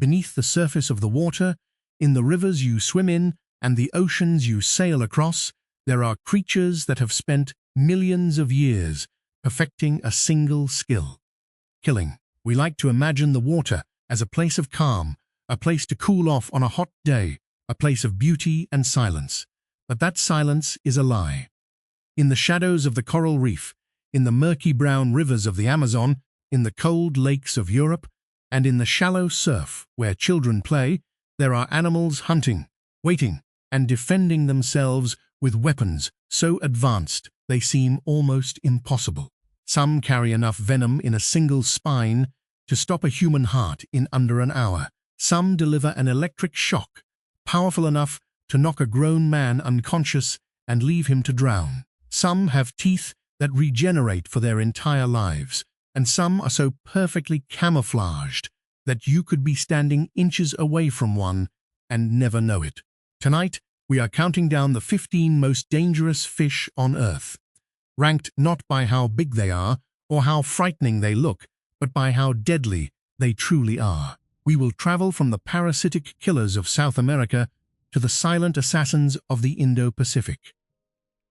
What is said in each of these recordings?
beneath the surface of the water, in the rivers you swim in, and the oceans you sail across, there are creatures that have spent millions of years perfecting a single skill: killing. We like to imagine the water as a place of calm, a place to cool off on a hot day, a place of beauty and silence. But that silence is a lie. In the shadows of the coral reef, in the murky brown rivers of the Amazon, in the cold lakes of Europe, and in the shallow surf where children play, there are animals hunting, waiting, and defending themselves with weapons so advanced they seem almost impossible. Some carry enough venom in a single spine to stop a human heart in under an hour. Some deliver an electric shock, powerful enough to knock a grown man unconscious and leave him to drown. Some have teeth that regenerate for their entire lives, and some are so perfectly camouflaged that you could be standing inches away from one and never know it. Tonight, we are counting down the 15 most dangerous fish on Earth, ranked not by how big they are or how frightening they look, but by how deadly they truly are. We will travel from the parasitic killers of South America to the silent assassins of the Indo-Pacific.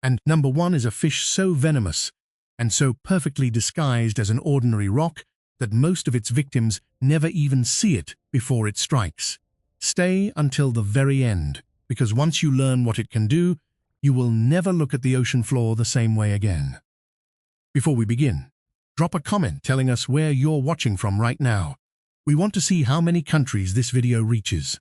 And number 1 is a fish so venomous and so perfectly disguised as an ordinary rock that most of its victims never even see it before it strikes. Stay until the very end, because once you learn what it can do, you will never look at the ocean floor the same way again. Before we begin, drop a comment telling us where you're watching from right now. We want to see how many countries this video reaches.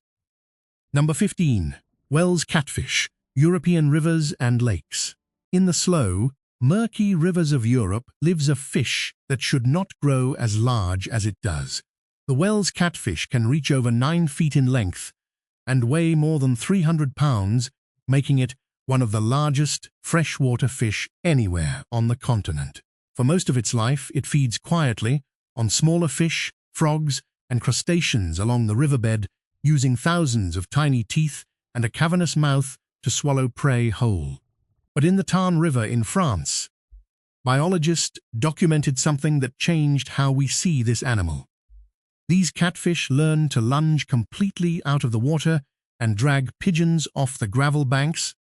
Number 15. Wels catfish, European rivers and lakes. In the slow, murky rivers of Europe lives a fish that should not grow as large as it does. The Wels catfish can reach over 9 feet in length and weigh more than 300 pounds, making it one of the largest freshwater fish anywhere on the continent. For most of its life, it feeds quietly on smaller fish, frogs, and crustaceans along the riverbed, using thousands of tiny teeth and a cavernous mouth to swallow prey whole. But in the Tarn River in France, biologists documented something that changed how we see this animal. These catfish learn to lunge completely out of the water and drag pigeons off the gravel banks,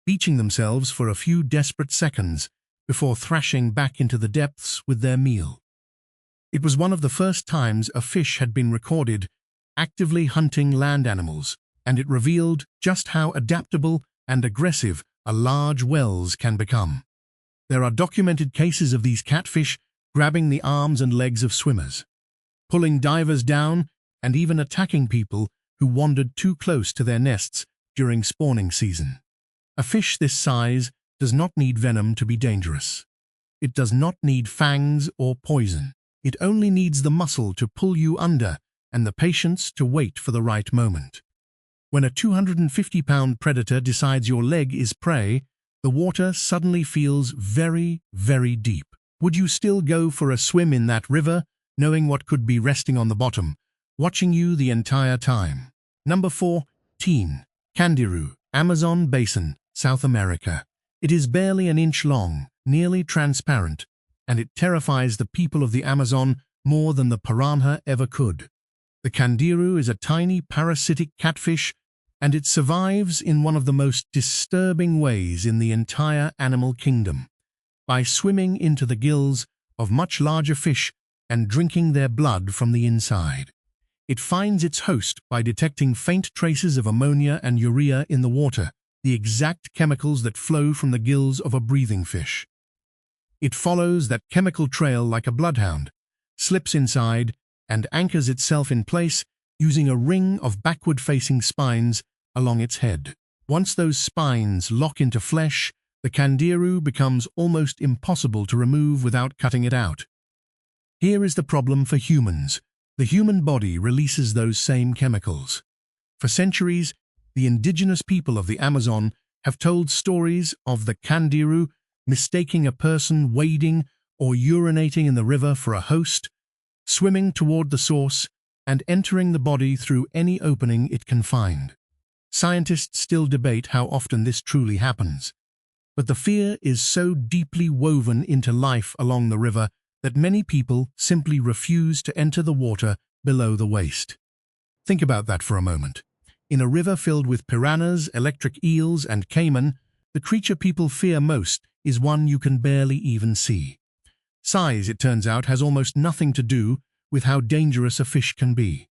beaching themselves for a few desperate seconds before thrashing back into the depths with their meal. It was one of the first times a fish had been recorded actively hunting land animals, and it revealed just how adaptable and aggressive a large Wels can become. There are documented cases of these catfish grabbing the arms and legs of swimmers, pulling divers down, and even attacking people who wandered too close to their nests during spawning season. A fish this size does not need venom to be dangerous. It does not need fangs or poison. It only needs the muscle to pull you under and the patience to wait for the right moment. When a 250-pound predator decides your leg is prey, the water suddenly feels very, very deep. Would you still go for a swim in that river, knowing what could be resting on the bottom, watching you the entire time? Number 14. Candiru, Amazon Basin, South America. It is barely an inch long, nearly transparent, and it terrifies the people of the Amazon more than the piranha ever could. The Candiru is a tiny parasitic catfish, and it survives in one of the most disturbing ways in the entire animal kingdom, by swimming into the gills of much larger fish and drinking their blood from the inside. It finds its host by detecting faint traces of ammonia and urea in the water, the exact chemicals that flow from the gills of a breathing fish. It follows that chemical trail like a bloodhound, slips inside, and anchors itself in place using a ring of backward-facing spines along its head. Once those spines lock into flesh, the Candiru becomes almost impossible to remove without cutting it out. Here is the problem for humans. The human body releases those same chemicals. For centuries, the indigenous people of the Amazon have told stories of the Candiru mistaking a person wading or urinating in the river for a host, swimming toward the source, and entering the body through any opening it can find. Scientists still debate how often this truly happens, but the fear is so deeply woven into life along the river that many people simply refuse to enter the water below the waist. Think about that for a moment. In a river filled with piranhas, electric eels, and caiman, the creature people fear most is one you can barely even see. Size, it turns out, has almost nothing to do with how dangerous a fish can be.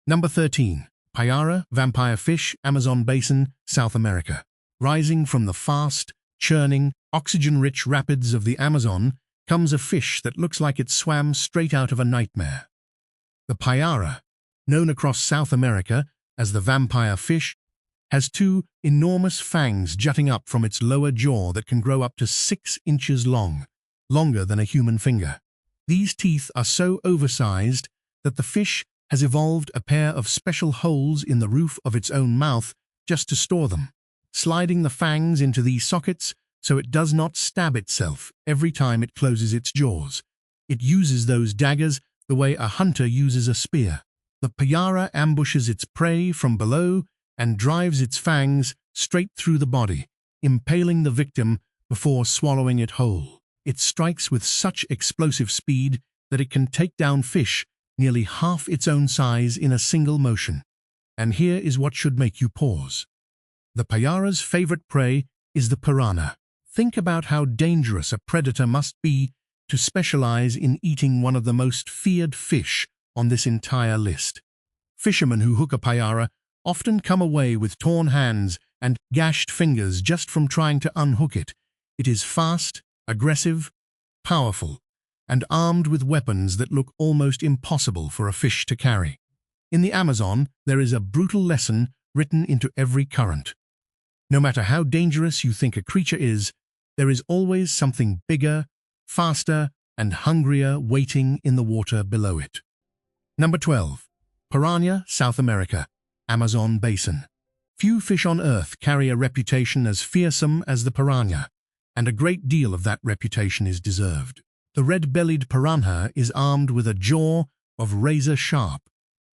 Number 13. Payara, vampire fish, Amazon basin, South America. Rising from the fast, churning, oxygen-rich rapids of the Amazon comes a fish that looks like it swam straight out of a nightmare. The Payara, known across South America as the vampire fish, has two enormous fangs jutting up from its lower jaw that can grow up to 6 inches long, longer than a human finger. These teeth are so oversized that the fish has evolved a pair of special holes in the roof of its own mouth just to store them, sliding the fangs into these sockets so it does not stab itself every time it closes its jaws. It uses those daggers the way a hunter uses a spear. The Payara ambushes its prey from below and drives its fangs straight through the body, impaling the victim before swallowing it whole. It strikes with such explosive speed that it can take down fish nearly half its own size in a single motion. And here is what should make you pause. The Payara's favorite prey is the piranha. Think about how dangerous a predator must be to specialize in eating one of the most feared fish on this entire list. Fishermen who hook a Payara often come away with torn hands and gashed fingers just from trying to unhook it. It is fast, aggressive, powerful, and armed with weapons that look almost impossible for a fish to carry. In the Amazon, there is a brutal lesson written into every current. No matter how dangerous you think a creature is, there is always something bigger, faster, and hungrier waiting in the water below it. Number 12. Piranha, South America, Amazon basin. Few fish on Earth carry a reputation as fearsome as the piranha, and a great deal of that reputation is deserved. The red-bellied piranha is armed with a jaw of razor-sharp,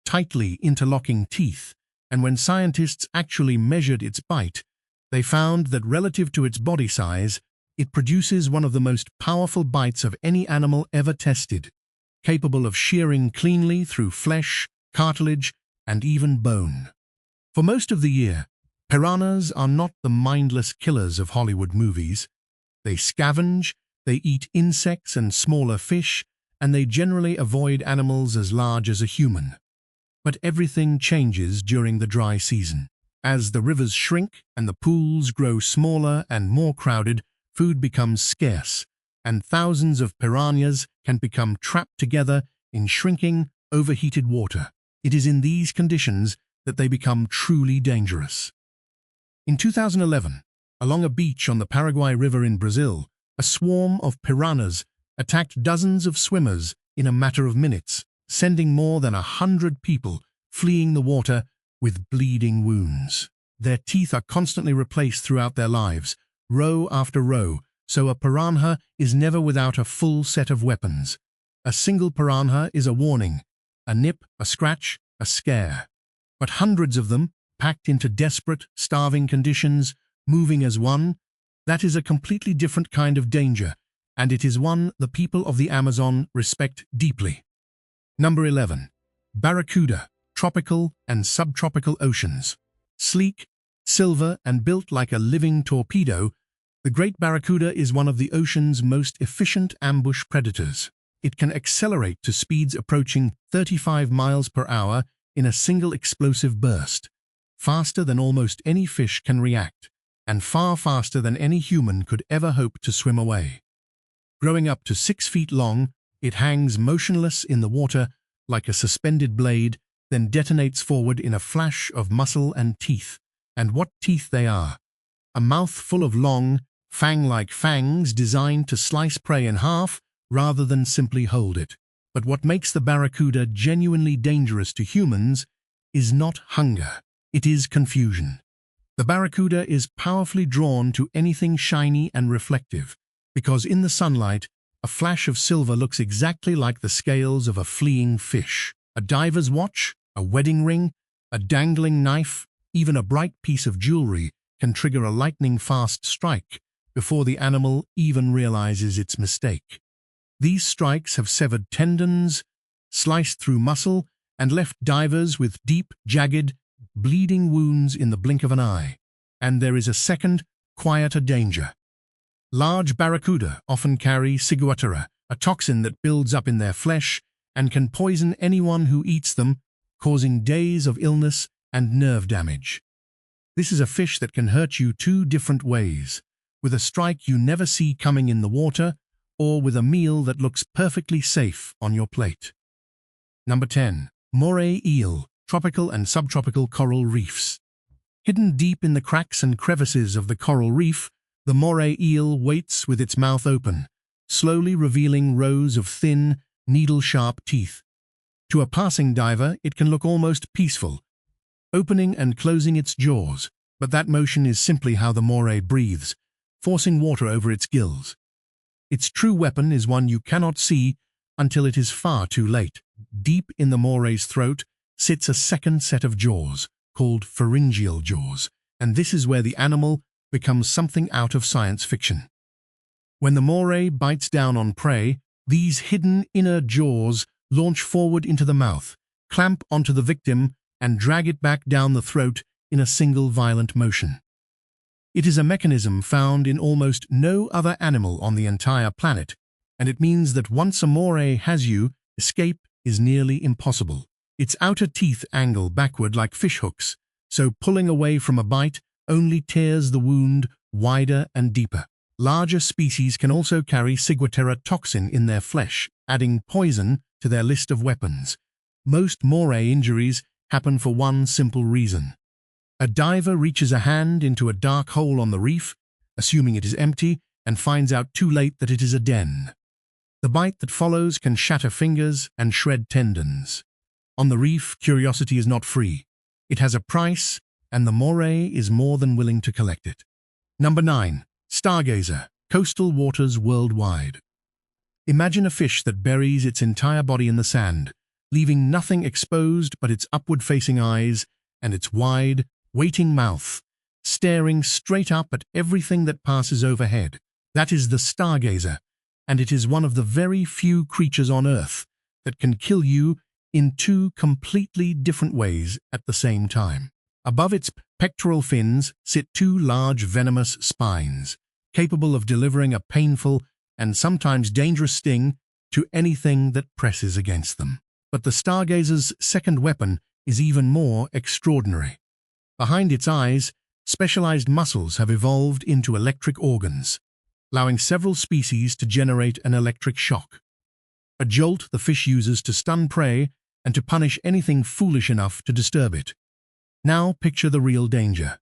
tightly interlocking teeth, and when scientists actually measured its bite, they found that relative to its body size, it produces one of the most powerful bites of any animal ever tested, capable of shearing cleanly through flesh, cartilage, and even bone. For most of the year, piranhas are not the mindless killers of Hollywood movies. They scavenge, they eat insects and smaller fish, and they generally avoid animals as large as a human. But everything changes during the dry season. As the rivers shrink and the pools grow smaller and more crowded, food becomes scarce, and thousands of piranhas can become trapped together in shrinking, overheated water. It is in these conditions that they become truly dangerous. In 2011, along a beach on the Paraguay River in Brazil, a swarm of piranhas attacked dozens of swimmers in a matter of minutes, sending more than 100 people fleeing the water with bleeding wounds. Their teeth are constantly replaced throughout their lives, row after row, so a piranha is never without a full set of weapons. A single piranha is a warning, a nip, a scratch, a scare. But hundreds of them, packed into desperate, starving conditions, moving as one, that is a completely different kind of danger, and it is one the people of the Amazon respect deeply. Number 11. Barracuda, tropical and subtropical oceans. Sleek, silver, and built like a living torpedo, the great barracuda is one of the ocean's most efficient ambush predators. It can accelerate to speeds approaching 35 miles per hour in a single explosive burst, faster than almost any fish can react, and far faster than any human could ever hope to swim away. Growing up to 6 feet long, it hangs motionless in the water like a suspended blade, then detonates forward in a flash of muscle and teeth. And what teeth they are! A mouth full of long, fang-like fangs designed to slice prey in half rather than simply hold it. But what makes the barracuda genuinely dangerous to humans is not hunger, it is confusion. The barracuda is powerfully drawn to anything shiny and reflective, because in the sunlight, a flash of silver looks exactly like the scales of a fleeing fish. A diver's watch, a wedding ring, a dangling knife, even a bright piece of jewelry can trigger a lightning-fast strike before the animal even realizes its mistake. These strikes have severed tendons, sliced through muscle, and left divers with deep, jagged, bleeding wounds in the blink of an eye. And there is a second, quieter danger. Large barracuda often carry ciguatera, a toxin that builds up in their flesh and can poison anyone who eats them, causing days of illness and nerve damage. This is a fish that can hurt you two different ways, with a strike you never see coming in the water, or with a meal that looks perfectly safe on your plate. Number 10. Moray eel, tropical and subtropical coral reefs. Hidden deep in the cracks and crevices of the coral reef, the moray eel waits with its mouth open, slowly revealing rows of thin, needle-sharp teeth. To a passing diver, it can look almost peaceful, opening and closing its jaws, but that motion is simply how the moray breathes, forcing water over its gills. Its true weapon is one you cannot see until it is far too late. Deep in the moray's throat sits a second set of jaws, called pharyngeal jaws, and this is where the animal becomes something out of science fiction. When the moray bites down on prey, these hidden inner jaws launch forward into the mouth, clamp onto the victim, and drag it back down the throat in a single violent motion. It is a mechanism found in almost no other animal on the entire planet, and it means that once a moray has you, escape is nearly impossible. Its outer teeth angle backward like fishhooks, so pulling away from a bite only tears the wound wider and deeper. Larger species can also carry ciguatera toxin in their flesh, adding poison to their list of weapons. Most moray injuries happen for one simple reason. A diver reaches a hand into a dark hole on the reef, assuming it is empty, and finds out too late that it is a den. The bite that follows can shatter fingers and shred tendons. On the reef, curiosity is not free. It has a price, and the moray is more than willing to collect it. Number 9. Stargazer, coastal waters worldwide. Imagine a fish that buries its entire body in the sand, leaving nothing exposed but its upward-facing eyes and its wide, waiting mouth, staring straight up at everything that passes overhead. That is the stargazer, and it is one of the very few creatures on Earth that can kill you in two completely different ways at the same time. Above its pectoral fins sit two large venomous spines, capable of delivering a painful and sometimes dangerous sting to anything that presses against them. But the stargazer's second weapon is even more extraordinary. Behind its eyes, specialized muscles have evolved into electric organs, allowing several species to generate an electric shock. A jolt the fish uses to stun prey and to punish anything foolish enough to disturb it. Now picture the real danger.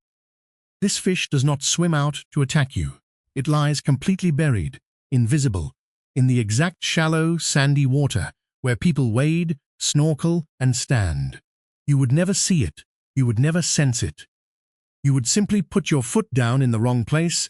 This fish does not swim out to attack you. It lies completely buried, invisible, in the exact shallow, sandy water where people wade, snorkel, and stand. You would never see it. You would never sense it. You would simply put your foot down in the wrong place,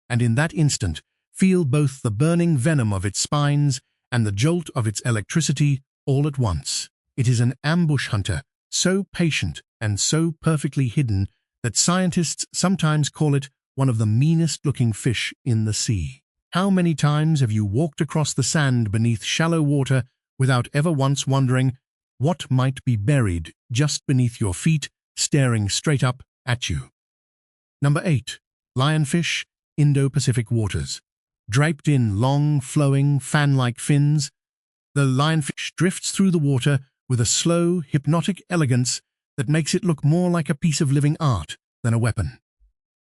and in that instant feel both the burning venom of its spines and the jolt of its electricity all at once. It is an ambush hunter, so patient and so perfectly hidden that scientists sometimes call it one of the meanest-looking fish in the sea. How many times have you walked across the sand beneath shallow water without ever once wondering what might be buried just beneath your feet, staring straight up at you? Number 8. Lionfish, Indo-Pacific waters. Draped in long, flowing, fan-like fins, the lionfish drifts through the water with a slow, hypnotic elegance that makes it look more like a piece of living art than a weapon.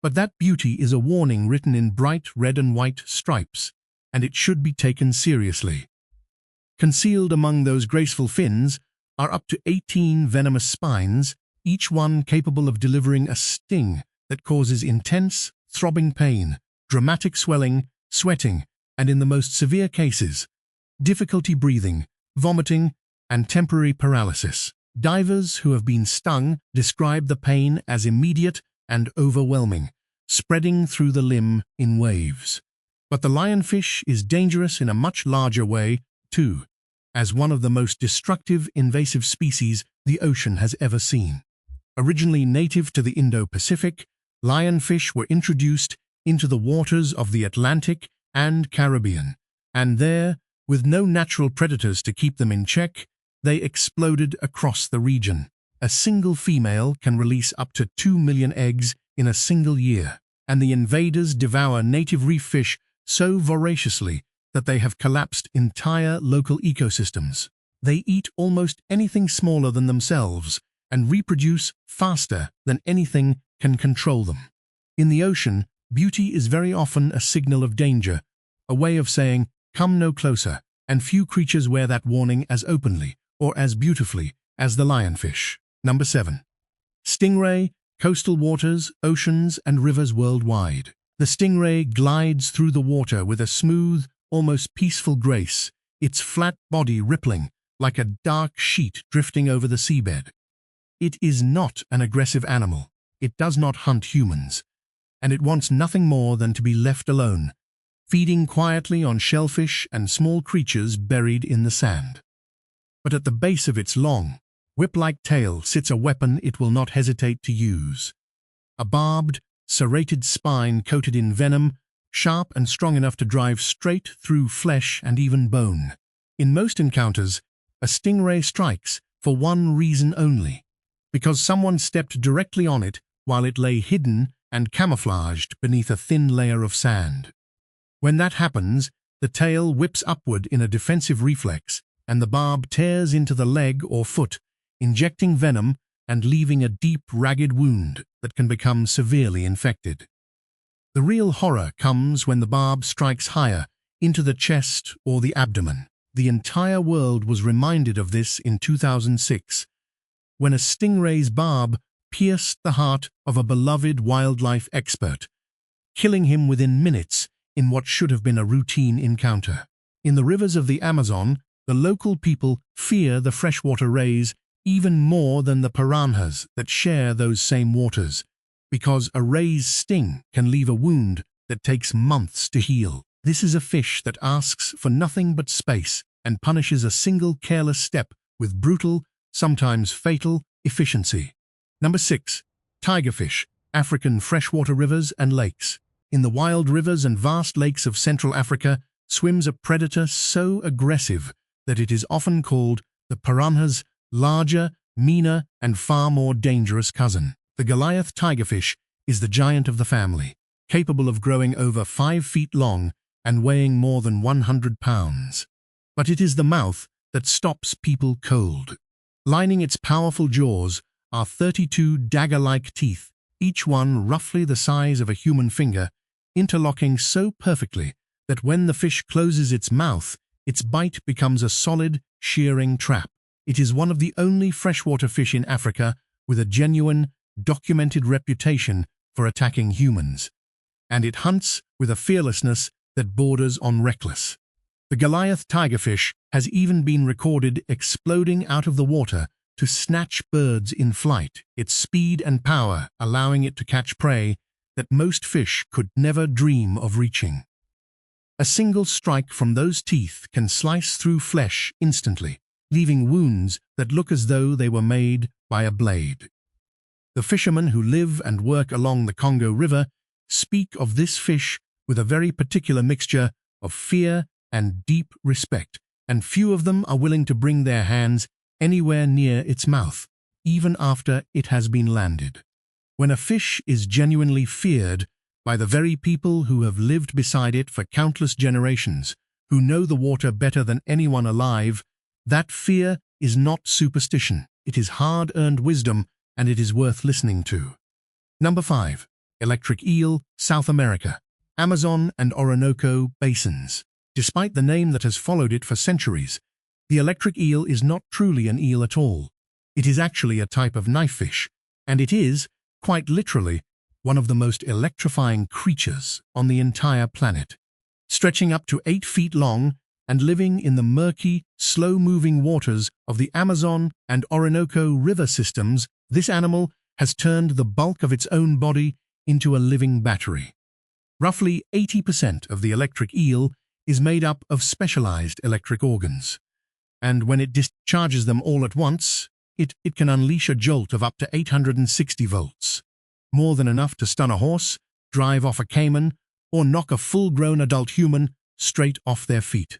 But that beauty is a warning written in bright red and white stripes, and it should be taken seriously. Concealed among those graceful fins are up to 18 venomous spines, each one capable of delivering a sting that causes intense, throbbing pain, dramatic swelling, sweating, and in the most severe cases, difficulty breathing, vomiting, and temporary paralysis. Divers who have been stung describe the pain as immediate and overwhelming, spreading through the limb in waves. But the lionfish is dangerous in a much larger way, too, as one of the most destructive invasive species the ocean has ever seen. Originally native to the Indo-Pacific, lionfish were introduced into the waters of the Atlantic and Caribbean, and there, with no natural predators to keep them in check, they exploded across the region. A single female can release up to 2 million eggs in a single year, and the invaders devour native reef fish so voraciously that they have collapsed entire local ecosystems. They eat almost anything smaller than themselves and reproduce faster than anything can control them. In the ocean, beauty is very often a signal of danger, a way of saying, "Come no closer," and few creatures wear that warning as openly or as beautifully as the lionfish. Number 7. Stingray, coastal waters, oceans, and rivers worldwide. The stingray glides through the water with a smooth, almost peaceful grace, its flat body rippling like a dark sheet drifting over the seabed. It is not an aggressive animal. It does not hunt humans, and it wants nothing more than to be left alone, feeding quietly on shellfish and small creatures buried in the sand. But at the base of its long, whip-like tail sits a weapon it will not hesitate to use. A barbed, serrated spine coated in venom, sharp and strong enough to drive straight through flesh and even bone. In most encounters, a stingray strikes for one reason only, because someone stepped directly on it while it lay hidden and camouflaged beneath a thin layer of sand. When that happens, the tail whips upward in a defensive reflex, and the barb tears into the leg or foot, injecting venom and leaving a deep, ragged wound that can become severely infected. The real horror comes when the barb strikes higher, into the chest or the abdomen. The entire world was reminded of this in 2006, when a stingray's barb pierced the heart of a beloved wildlife expert, killing him within minutes in what should have been a routine encounter. In the rivers of the Amazon, the local people fear the freshwater rays even more than the piranhas that share those same waters, because a ray's sting can leave a wound that takes months to heal. This is a fish that asks for nothing but space and punishes a single careless step with brutal, sometimes fatal, efficiency. Number 6. Tigerfish, African freshwater rivers and lakes. In the wild rivers and vast lakes of Central Africa swims a predator so aggressive that it is often called the piranha's larger, meaner, and far more dangerous cousin. The Goliath tigerfish is the giant of the family, capable of growing over 5 feet long and weighing more than 100 pounds. But it is the mouth that stops people cold. Lining its powerful jaws are 32 dagger-like teeth, each one roughly the size of a human finger, interlocking so perfectly that when the fish closes its mouth, its bite becomes a solid, shearing trap. It is one of the only freshwater fish in Africa with a genuine, documented reputation for attacking humans, and it hunts with a fearlessness that borders on reckless. The Goliath tigerfish has even been recorded exploding out of the water to snatch birds in flight, its speed and power allowing it to catch prey that most fish could never dream of reaching. A single strike from those teeth can slice through flesh instantly, leaving wounds that look as though they were made by a blade. The fishermen who live and work along the Congo River speak of this fish with a very particular mixture of fear and deep respect, and few of them are willing to bring their hands anywhere near its mouth, even after it has been landed. When a fish is genuinely feared by the very people who have lived beside it for countless generations, who know the water better than anyone alive, that fear is not superstition. It is hard-earned wisdom, and it is worth listening to. Number 5. Electric eel, South America, Amazon and Orinoco basins. Despite the name that has followed it for centuries, the electric eel is not truly an eel at all. It is actually a type of knife fish, and it is, quite literally, one of the most electrifying creatures on the entire planet. Stretching up to 8 feet long and living in the murky, slow-moving waters of the Amazon and Orinoco river systems, this animal has turned the bulk of its own body into a living battery. Roughly 80% of the electric eel is made up of specialized electric organs, and when it discharges them all at once, it can unleash a jolt of up to 860 volts, more than enough to stun a horse, drive off a caiman, or knock a full-grown adult human straight off their feet.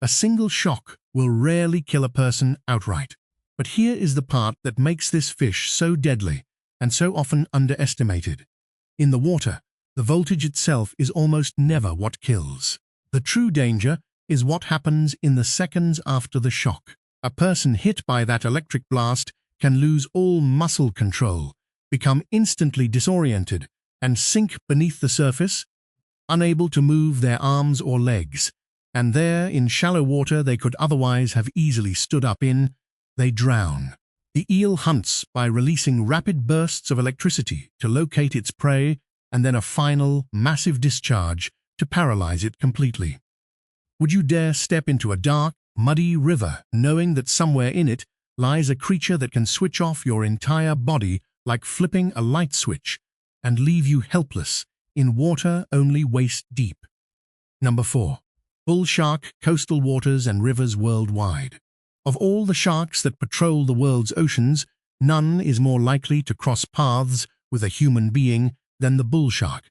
A single shock will rarely kill a person outright. But here is the part that makes this fish so deadly and so often underestimated. In the water, the voltage itself is almost never what kills. The true danger is what happens in the seconds after the shock. A person hit by that electric blast can lose all muscle control, become instantly disoriented, and sink beneath the surface, unable to move their arms or legs. And there, in shallow water they could otherwise have easily stood up in, they drown. The eel hunts by releasing rapid bursts of electricity to locate its prey, and then a final, massive discharge to paralyze it completely. Would you dare step into a dark, muddy river, knowing that somewhere in it lies a creature that can switch off your entire body like flipping a light switch, and leave you helpless in water only waist deep? Number 4. Bull shark, coastal waters and rivers worldwide. Of all the sharks that patrol the world's oceans, none is more likely to cross paths with a human being than the bull shark,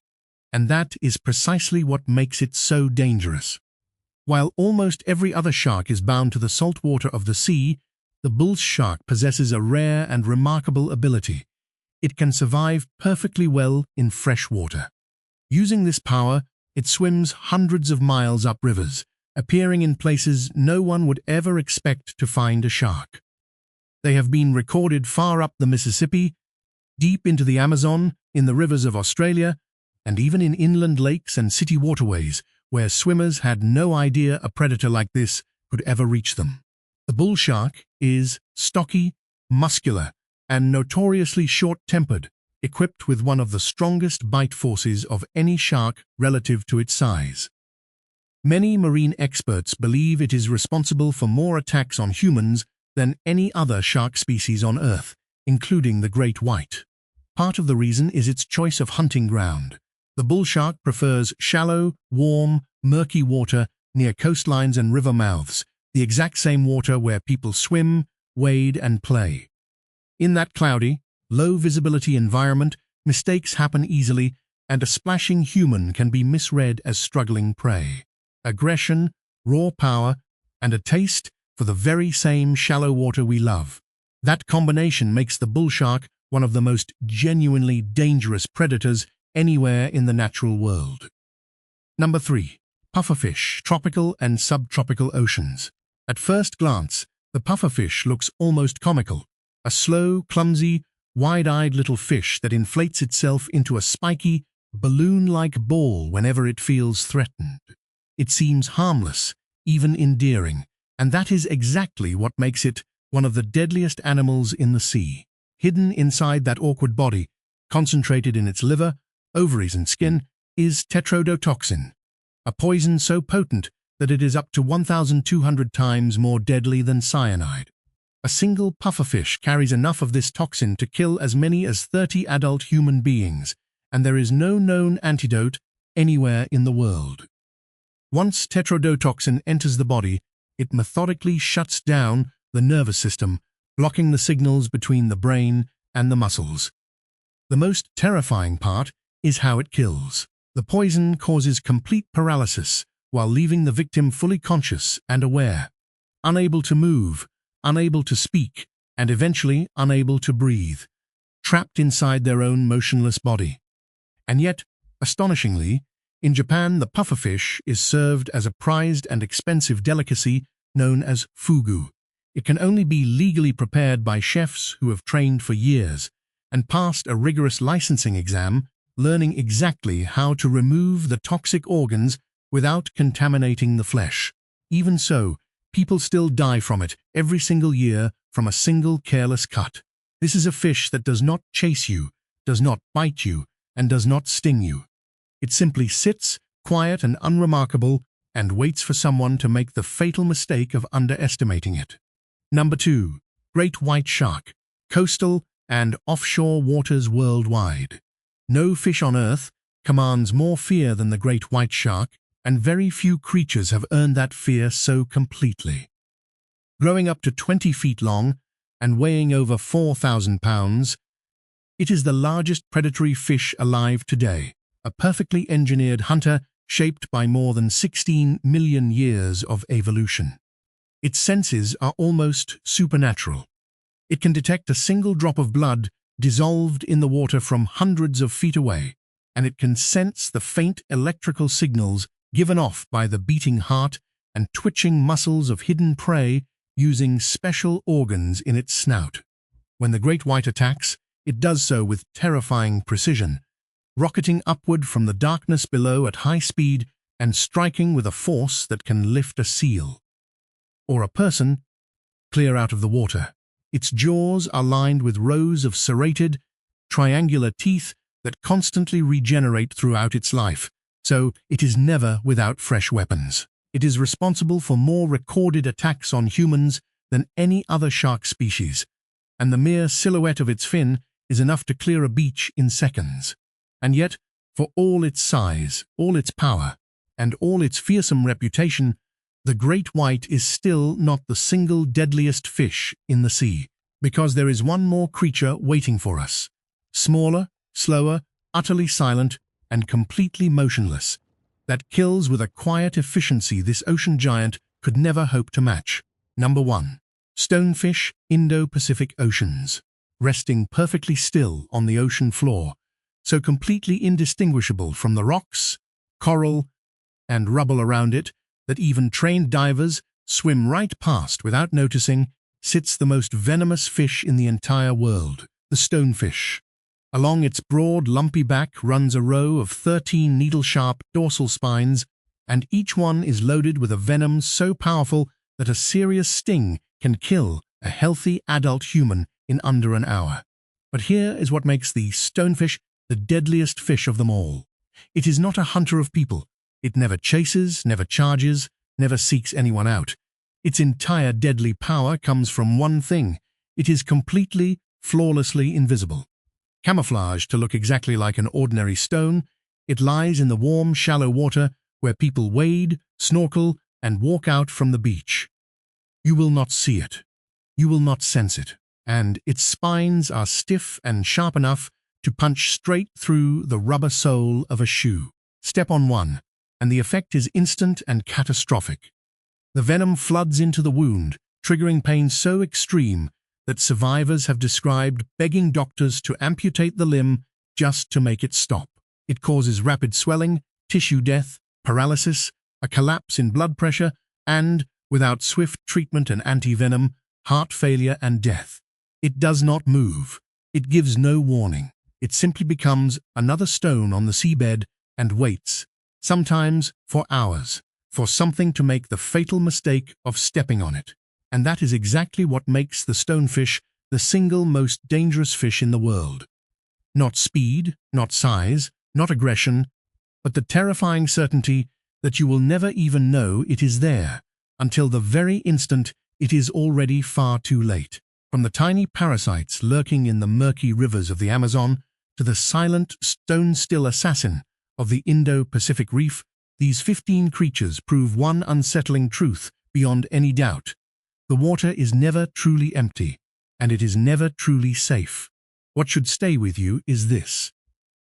and that is precisely what makes it so dangerous. While almost every other shark is bound to the salt water of the sea, the bull shark possesses a rare and remarkable ability. It can survive perfectly well in fresh water. Using this power, it swims hundreds of miles up rivers, appearing in places no one would ever expect to find a shark. They have been recorded far up the Mississippi, deep into the Amazon, in the rivers of Australia, and even in inland lakes and city waterways, where swimmers had no idea a predator like this could ever reach them. The bull shark is stocky, muscular, and notoriously short-tempered, equipped with one of the strongest bite forces of any shark relative to its size. Many marine experts believe it is responsible for more attacks on humans than any other shark species on Earth, including the great white. Part of the reason is its choice of hunting ground. The bull shark prefers shallow, warm, murky water near coastlines and river mouths, the exact same water where people swim, wade, and play. In that cloudy, low-visibility environment, mistakes happen easily, and a splashing human can be misread as struggling prey. Aggression, raw power, and a taste for the very same shallow water we love. That combination makes the bull shark one of the most genuinely dangerous predators anywhere in the natural world. Number 3. Pufferfish, tropical and subtropical oceans. At first glance, the pufferfish looks almost comical, a slow, clumsy, wide-eyed little fish that inflates itself into a spiky, balloon-like ball whenever it feels threatened. It seems harmless, even endearing, and that is exactly what makes it one of the deadliest animals in the sea. Hidden inside that awkward body, concentrated in its liver, ovaries and skin, is tetrodotoxin, a poison so potent that it is up to 1,200 times more deadly than cyanide. A single pufferfish carries enough of this toxin to kill as many as 30 adult human beings, and there is no known antidote anywhere in the world. Once tetrodotoxin enters the body, it methodically shuts down the nervous system, blocking the signals between the brain and the muscles. The most terrifying part is how it kills. The poison causes complete paralysis while leaving the victim fully conscious and aware, unable to move, unable to speak, and eventually unable to breathe, trapped inside their own motionless body. And yet, astonishingly, in Japan the pufferfish is served as a prized and expensive delicacy known as fugu. It can only be legally prepared by chefs who have trained for years and passed a rigorous licensing exam, learning exactly how to remove the toxic organs without contaminating the flesh. Even so, people still die from it every single year from a single careless cut. This is a fish that does not chase you, does not bite you, and does not sting you. It simply sits, quiet and unremarkable, and waits for someone to make the fatal mistake of underestimating it. Number 2. Great white shark, coastal and offshore waters worldwide. No fish on Earth commands more fear than the great white shark, and very few creatures have earned that fear so completely. Growing up to 20 feet long and weighing over 4,000 pounds, it is the largest predatory fish alive today, a perfectly engineered hunter shaped by more than 16 million years of evolution. Its senses are almost supernatural. It can detect a single drop of blood dissolved in the water from hundreds of feet away, and it can sense the faint electrical signals given off by the beating heart and twitching muscles of hidden prey using special organs in its snout. When the great white attacks, it does so with terrifying precision, rocketing upward from the darkness below at high speed and striking with a force that can lift a seal or a person clear out of the water. Its jaws are lined with rows of serrated, triangular teeth that constantly regenerate throughout its life, so it is never without fresh weapons. It is responsible for more recorded attacks on humans than any other shark species, and the mere silhouette of its fin is enough to clear a beach in seconds. And yet, for all its size, all its power, and all its fearsome reputation, the great white is still not the single deadliest fish in the sea, because there is one more creature waiting for us. Smaller, slower, utterly silent, and completely motionless, that kills with a quiet efficiency this ocean giant could never hope to match. Number 1. Stonefish, Indo-Pacific Oceans. Resting perfectly still on the ocean floor, so completely indistinguishable from the rocks, coral, and rubble around it that even trained divers swim right past without noticing, sits the most venomous fish in the entire world, the stonefish. Along its broad, lumpy back runs a row of 13 needle-sharp dorsal spines, and each one is loaded with a venom so powerful that a serious sting can kill a healthy adult human in under an hour. But here is what makes the stonefish the deadliest fish of them all. It is not a hunter of people. It never chases, never charges, never seeks anyone out. Its entire deadly power comes from one thing. It is completely, flawlessly invisible. Camouflaged to look exactly like an ordinary stone, it lies in the warm, shallow water where people wade, snorkel, and walk out from the beach. You will not see it. You will not sense it. And its spines are stiff and sharp enough to punch straight through the rubber sole of a shoe. Step on one, and the effect is instant and catastrophic. The venom floods into the wound, triggering pain so extreme that survivors have described begging doctors to amputate the limb just to make it stop. It causes rapid swelling, tissue death, paralysis, a collapse in blood pressure, and, without swift treatment and anti-venom, heart failure and death. It does not move. It gives no warning. It simply becomes another stone on the seabed and waits, sometimes for hours, for something to make the fatal mistake of stepping on it. And that is exactly what makes the stonefish the single most dangerous fish in the world. Not speed, not size, not aggression, but the terrifying certainty that you will never even know it is there until the very instant it is already far too late. From the tiny parasites lurking in the murky rivers of the Amazon to the silent, stone-still assassin of the Indo-Pacific Reef, these 15 creatures prove one unsettling truth beyond any doubt. The water is never truly empty, and it is never truly safe. What should stay with you is this.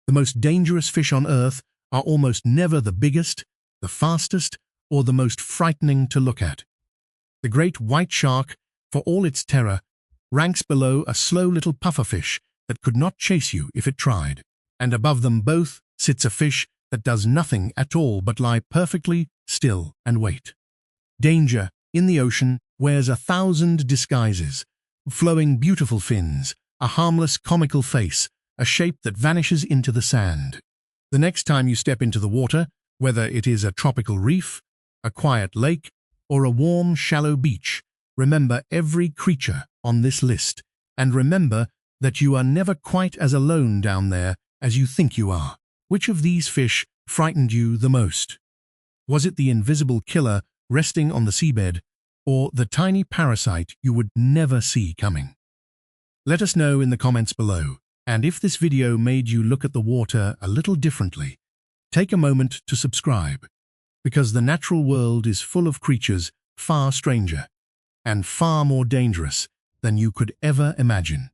The most dangerous fish on Earth are almost never the biggest, the fastest, or the most frightening to look at. The great white shark, for all its terror, ranks below a slow little pufferfish that could not chase you if it tried. And above them both sits a fish that does nothing at all but lie perfectly still and wait. Danger, in the ocean, wears 1,000 disguises, flowing beautiful fins, a harmless comical face, a shape that vanishes into the sand. The next time you step into the water, whether it is a tropical reef, a quiet lake, or a warm, shallow beach, remember every creature on this list, and remember that you are never quite as alone down there as you think you are. Which of these fish frightened you the most? Was it the invisible killer resting on the seabed, or the tiny parasite you would never see coming? Let us know in the comments below, and if this video made you look at the water a little differently, take a moment to subscribe, because the natural world is full of creatures far stranger and far more dangerous than you could ever imagine.